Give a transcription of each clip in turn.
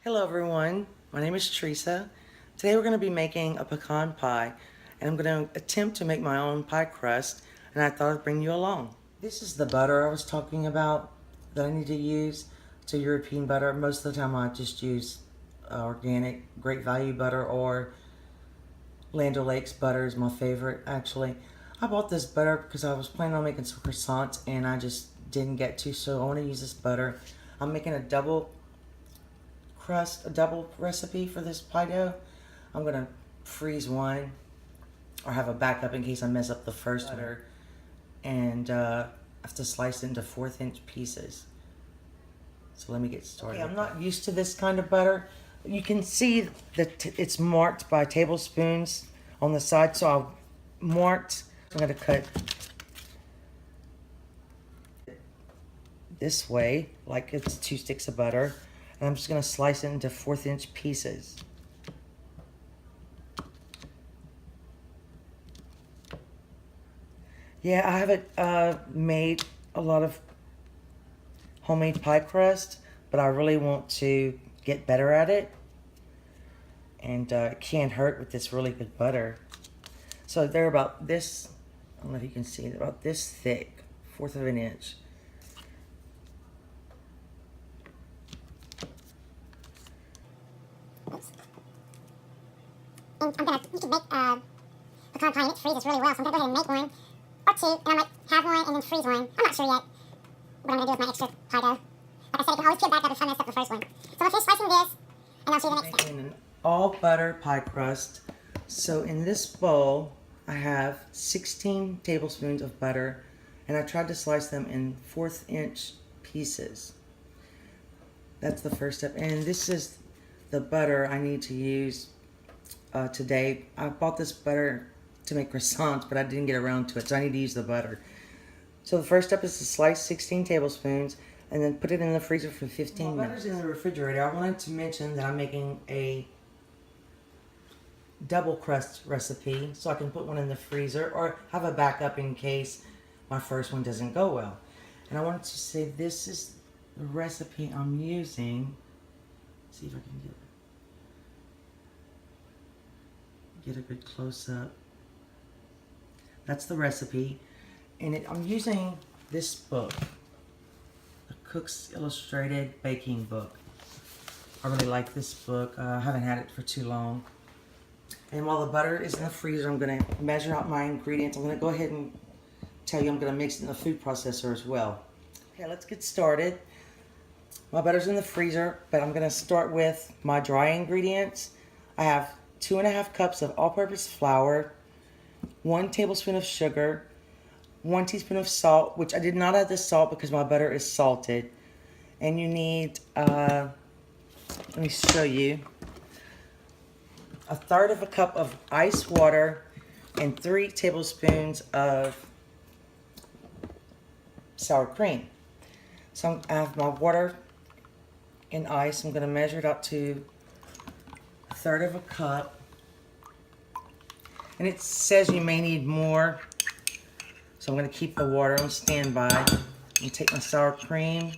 Hello everyone, my name is Teresa. Today we're going to be making a pecan pie and I'm going to attempt to make my own pie crust and I thought I'd bring you along. This is the butter I was talking about that I need to use. It's a European butter. Most of the time I just use organic Great Value butter or Land O'Lakes butter is my favorite actually. I bought this butter because I was planning on making some croissants and I just didn't get to, so I want to use this butter. I'm making a double recipe for this pie dough. I'm gonna freeze one or have a backup in case I mess up the first butter, and I have to slice it into 1/4 inch pieces. So let me get started. Okay, I'm not used to this kind of butter. You can see that it's marked by tablespoons on the side, so I'll marked. I'm gonna cut this way like it's 2 sticks of butter. And I'm just going to slice it into 1/4 inch pieces. Yeah, I haven't made a lot of homemade pie crust, but I really want to get better at it. And it can't hurt with this really good butter. So they're about this, I don't know if you can see, they're about this thick, 1/4 of an inch. And you can make pecan pie and it freezes really well, so I'm going to go ahead and make one or two, and I might have one and then freeze one. I'm not sure yet what I'm going to do with my extra pie dough. Like I said, it can always get back up if I mess up the first one. So I'll finish slicing this, and I'll show you the next step. Making an all butter pie crust. So in this bowl, I have 16 tablespoons of butter, and I tried to slice them in 1/4 inch pieces. That's the first step, and this is the butter I need to use today. I bought this butter to make croissants, but I didn't get around to it, so I need to use the butter. So the first step is to slice 16 tablespoons and then put it in the freezer for 15 minutes. While butter's in the refrigerator, I wanted to mention that I'm making a double crust recipe, so I can put one in the freezer or have a backup in case my first one doesn't go well. And I wanted to say this is the recipe I'm using. Let's see if I can get a good close-up. That's the recipe, and I'm using this book, the Cook's Illustrated Baking Book. I really like this book. I haven't had it for too long. And while the butter is in the freezer, I'm going to measure out my ingredients. I'm going to go ahead and tell you I'm going to mix it in the food processor as well. Okay, let's get started. My butter's in the freezer, but I'm going to start with my dry ingredients. I have 2½ cups of all-purpose flour, 1 tablespoon of sugar, 1 teaspoon of salt, which I did not add the salt because my butter is salted. And you need, let me show you, 1/3 of a cup of ice water and 3 tablespoons of sour cream. So I have my water and ice. I'm going to measure it out to 1/3 of a cup. And it says you may need more, so I'm going to keep the water on standby. And take my sour cream.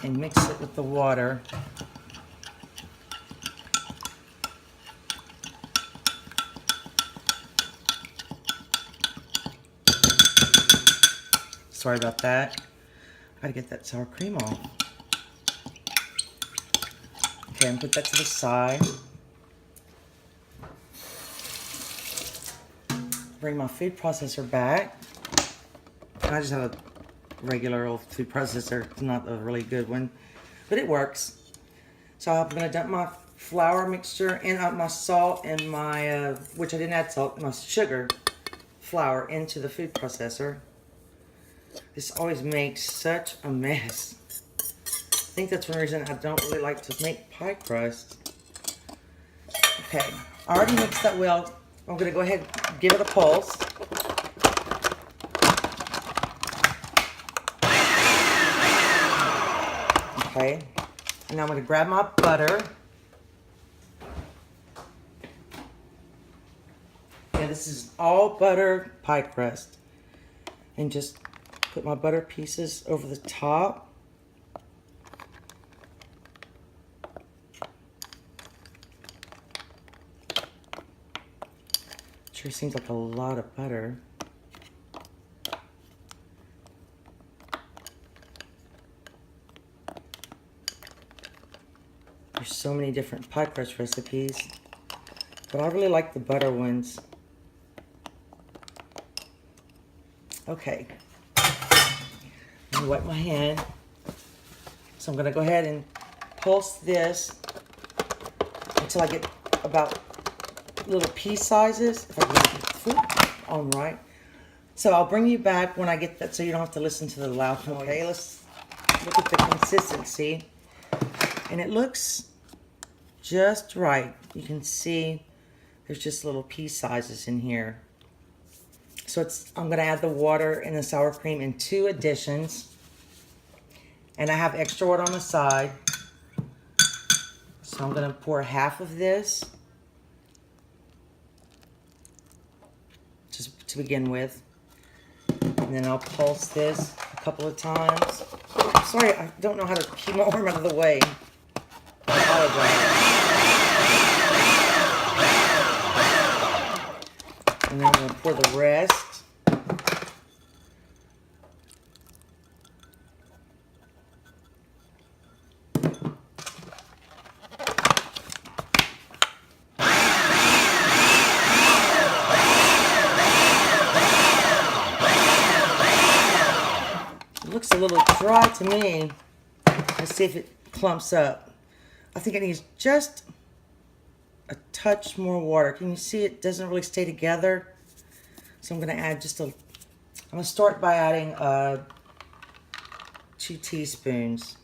And mix it with the water. Sorry about that. I gotta get that sour cream off. Okay, and put that to the side. Bring my food processor back. I just have a regular old food processor. It's not a really good one, but it works. So I'm gonna dump my flour mixture and my salt and my, which I didn't add salt, my sugar, flour into the food processor. This always makes such a mess. I think that's one reason I don't really like to make pie crust. Okay, I already mixed that well. I'm gonna go ahead and give it a pulse. Okay, and now I'm gonna grab my butter. Yeah, this is all butter pie crust. And just put my butter pieces over the top. Sure seems like a lot of butter. There's so many different pie crust recipes, but I really like the butter ones. Okay, let me wipe my hand. So I'm gonna go ahead and pulse this until I get about little pea sizes, if I can get the foot on right. So I'll bring you back when I get that, so you don't have to listen to the loud noise. Okay, let's look at the consistency. And it looks just right. You can see there's just little pea sizes in here. So I'm gonna add the water and the sour cream in 2 additions. And I have extra water on the side. So I'm gonna pour half of this, just to begin with. And then I'll pulse this a couple of times. Sorry, I don't know how to keep my arm out of the way. I apologize. And then I'm going to pour the rest. It looks a little dry to me. Let's see if it clumps up. I think it needs just a touch more water. Can you see it doesn't really stay together? So I'm going to add I'm going to start by adding 2 teaspoons.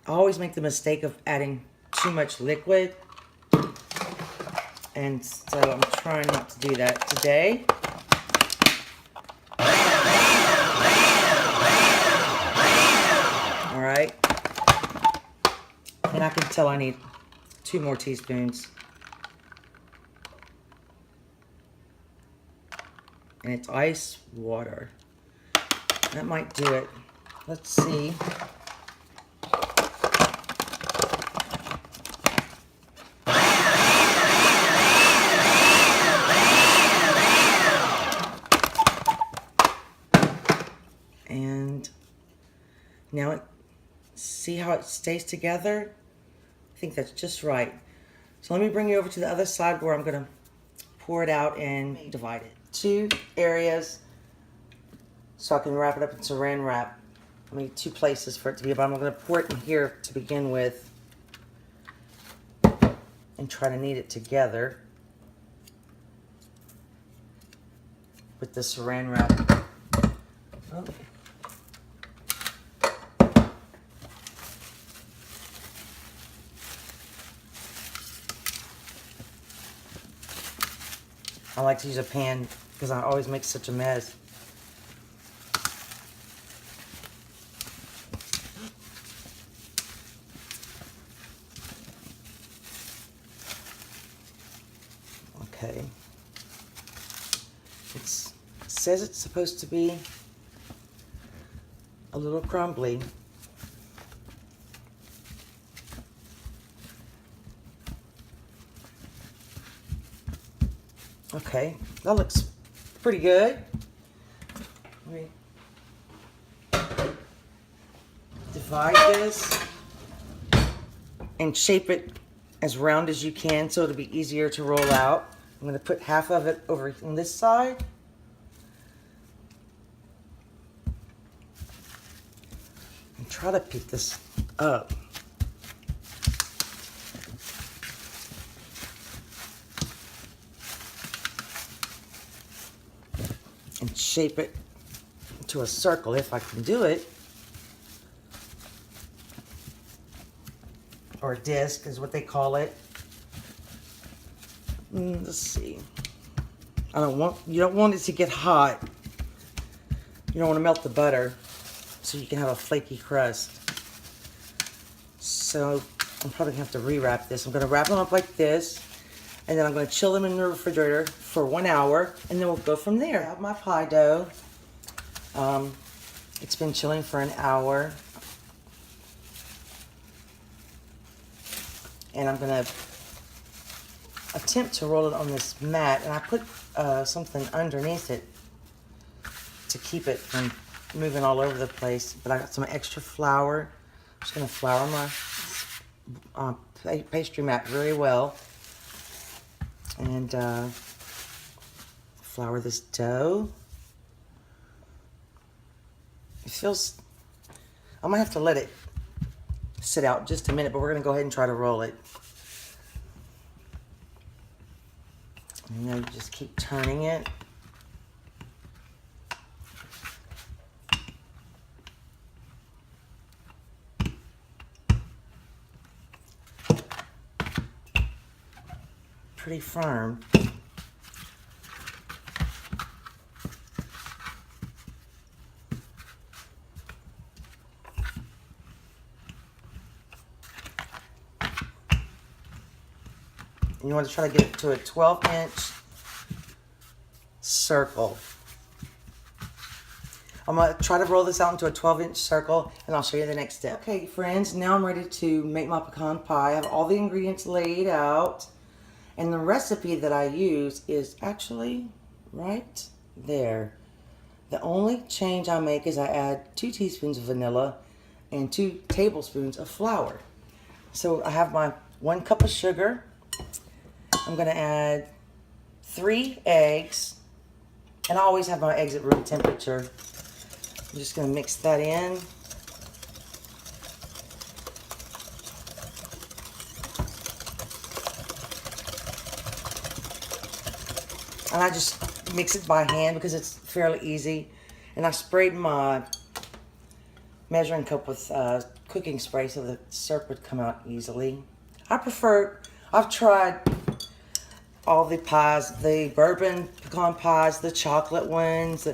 I always make the mistake of adding too much liquid. And so I'm trying not to do that today. Alright. And I can tell I need 2 more teaspoons. And it's ice water. That might do it. Let's see. And now see how it stays together? I think that's just right. So let me bring you over to the other side where I'm going to pour it out and divide it. 2 areas so I can wrap it up in saran wrap. I mean 2 places for it to be, but I'm going to pour it in here to begin with and try to knead it together with the saran wrap. Oh. I like to use a pan because I always make such a mess. Okay. It says it's supposed to be a little crumbly. Okay, that looks pretty good. Let me divide this and shape it as round as you can so it'll be easier to roll out. I'm going to put half of it over on this side. And try to pick this up. And shape it into a circle if I can do it. Or a disc is what they call it. Let's see. You don't want it to get hot. You don't want to melt the butter so you can have a flaky crust. So I'm probably gonna have to rewrap this. I'm gonna wrap them up like this. And then I'm going to chill them in the refrigerator for 1 hour, and then we'll go from there. I have my pie dough. It's been chilling for an hour. And I'm going to attempt to roll it on this mat, and I put something underneath it to keep it from moving all over the place. But I got some extra flour. I'm just going to flour my pastry mat very well. And flour this dough. It feels, I might have to let it sit out just a minute, but we're going to go ahead and try to roll it. And then just keep turning it. Pretty firm. And you want to try to get it to a 12-inch circle. I'm going to try to roll this out into a 12-inch circle, and I'll show you the next step. Okay, friends, now I'm ready to make my pecan pie. I have all the ingredients laid out. And the recipe that I use is actually right there. The only change I make is I add 2 teaspoons of vanilla and 2 tablespoons of flour. So I have my 1 cup of sugar. I'm going to add 3 eggs. And I always have my eggs at room temperature. I'm just going to mix that in. And I just mix it by hand because it's fairly easy. And I sprayed my measuring cup with cooking spray so the syrup would come out easily. I've tried all the pies, the bourbon pecan pies, the chocolate ones,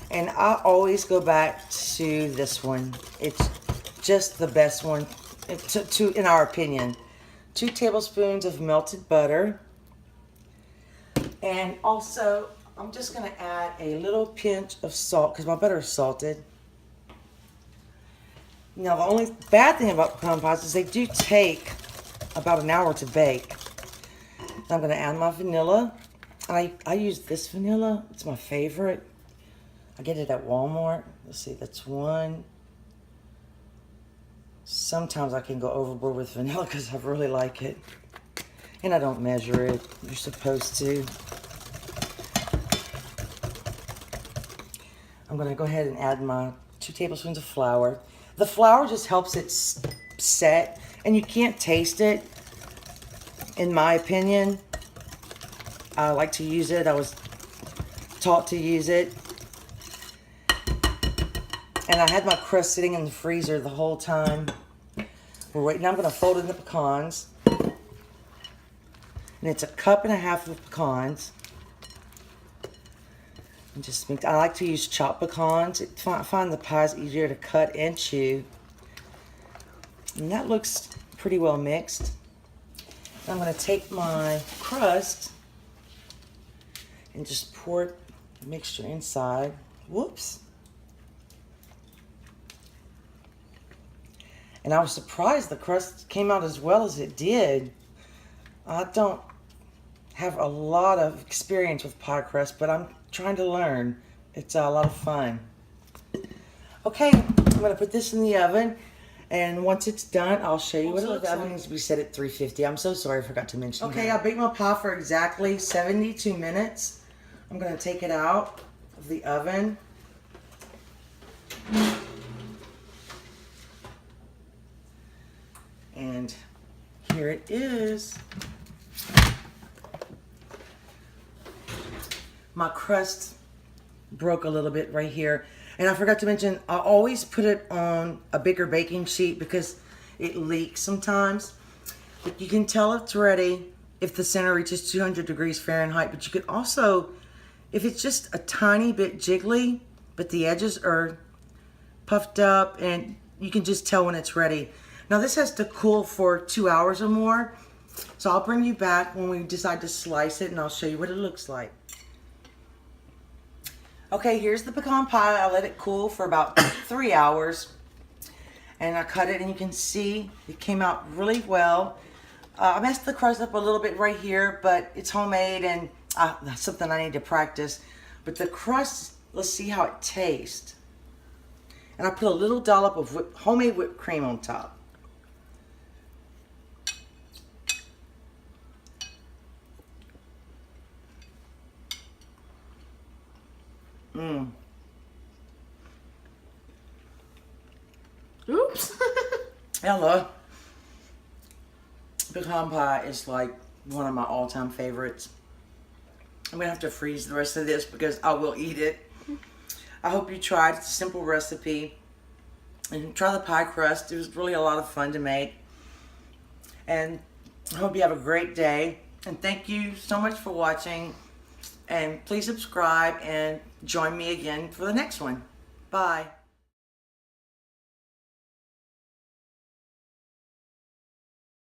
and I always go back to this one. It's just the best one, in our opinion. 2 tablespoons of melted butter. And also, I'm just going to add a little pinch of salt because my butter is salted. Now, the only bad thing about pecan pies is they do take about an hour to bake. I'm going to add my vanilla. I use this vanilla. It's my favorite. I get it at Walmart. Let's see, that's 1. Sometimes I can go overboard with vanilla because I really like it. And I don't measure it. You're supposed to. I'm going to go ahead and add my 2 tablespoons of flour. The flour just helps it set, and you can't taste it, in my opinion. I like to use it. I was taught to use it. And I had my crust sitting in the freezer the whole time. We're waiting. I'm going to fold in the pecans. And it's 1.5 cups of pecans. And just mix. I like to use chopped pecans. I find the pies easier to cut and chew. And that looks pretty well mixed. I'm going to take my crust and just pour the mixture inside. Whoops. And I was surprised the crust came out as well as it did. I don't have a lot of experience with pie crust, but I'm trying to learn. It's a lot of fun. Okay, I'm going to put this in the oven, and once it's done, I'll show you what it looks like. The oven needs to be set at 350. I'm so sorry I forgot to mention that. Okay, I baked my pie for exactly 72 minutes. I'm going to take it out of the oven. And here it is. My crust broke a little bit right here. And I forgot to mention, I always put it on a bigger baking sheet because it leaks sometimes. But you can tell it's ready if the center reaches 200 degrees Fahrenheit. But you could also, if it's just a tiny bit jiggly, but the edges are puffed up, and you can just tell when it's ready. Now this has to cool for 2 hours or more. So I'll bring you back when we decide to slice it, and I'll show you what it looks like. Okay, here's the pecan pie. I let it cool for about 3 hours. And I cut it, and you can see it came out really well. I messed the crust up a little bit right here, but it's homemade, and that's something I need to practice. But the crust, let's see how it tastes. And I put a little dollop of homemade whipped cream on top. Mmm. Oops. Hello. Pecan pie is like one of my all-time favorites. I'm gonna have to freeze the rest of this because I will eat it. I hope you tried. It's a simple recipe. And try the pie crust. It was really a lot of fun to make. And I hope you have a great day. And thank you so much for watching. And please subscribe and join me again for the next one. Bye.